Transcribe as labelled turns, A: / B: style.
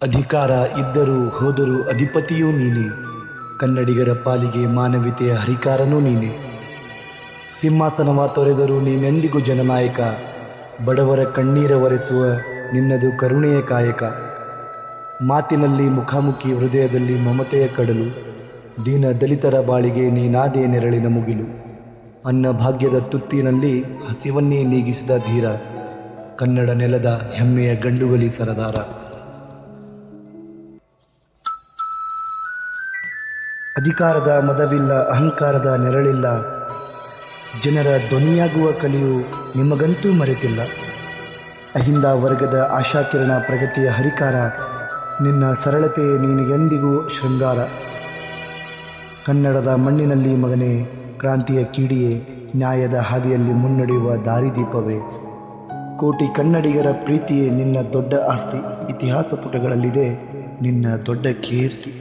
A: ಅಧಿಕಾರ ಇದ್ದರೂ ಹೋದರೂ ಅಧಿಪತಿಯೂ ನೀನೇ. ಕನ್ನಡಿಗರ ಪಾಲಿಗೆ ಮಾನವೀಯತೆಯ ಹರಿಕಾರನೂ ನೀನೇ. ಸಿಂಹಾಸನವ ತೊರೆದರೂ ನೀನೆಂದಿಗೂ ಜನನಾಯಕ. ಬಡವರ ಕಣ್ಣೀರ ಒರೆಸುವ ನಿನ್ನದು ಕರುಣೆಯ ಕಾಯಕ. ಮಾತಿನಲ್ಲಿ ಮುಖಾಮುಖಿ, ಹೃದಯದಲ್ಲಿ ಮಮತೆಯ ಕಡಲು. ದೀನ ದಲಿತರ ಬಾಳಿಗೆ ನೀನಾದೇ ನೆರಳಿನ ಮುಗಿಲು. ಅನ್ನ ಭಾಗ್ಯದ ತುತ್ತಿನಲ್ಲಿ ಹಸಿವನ್ನೇ ನೀಗಿಸಿದ ಧೀರ. ಕನ್ನಡ ನೆಲದ ಹೆಮ್ಮೆಯ ಗಂಡುಗಲಿ ಸರದಾರ. ಅಧಿಕಾರದ ಮದವಿಲ್ಲ, ಅಹಂಕಾರದ ನೆರಳಿಲ್ಲ. ಜನರ ಧ್ವನಿಯಾಗುವ ಕಲೆಯು ನಿಮಗಂತೂ ಮರೆತಿಲ್ಲ. ಅಹಿಂದ ವರ್ಗದ ಆಶಾಕಿರಣ, ಪ್ರಗತಿಯ ಹರಿಕಾರ. ನಿನ್ನ ಸರಳತೆ ನಿನಗೆಂದಿಗೂ ಶೃಂಗಾರ. ಕನ್ನಡದ ಮಣ್ಣಿನಲ್ಲಿ ಮಗನೇ, ಕ್ರಾಂತಿಯ ಕೀಡಿಯೇ, ನ್ಯಾಯದ ಹಾದಿಯಲ್ಲಿ ಮುನ್ನಡೆಯುವ ದಾರಿದೀಪವೇ. ಕೋಟಿ ಕನ್ನಡಿಗರ ಪ್ರೀತಿಯೇ ನಿನ್ನ ದೊಡ್ಡ ಆಸ್ತಿ. ಇತಿಹಾಸ ಪುಟಗಳಲ್ಲಿದೆ ನಿನ್ನ ದೊಡ್ಡ ಕೀರ್ತಿ.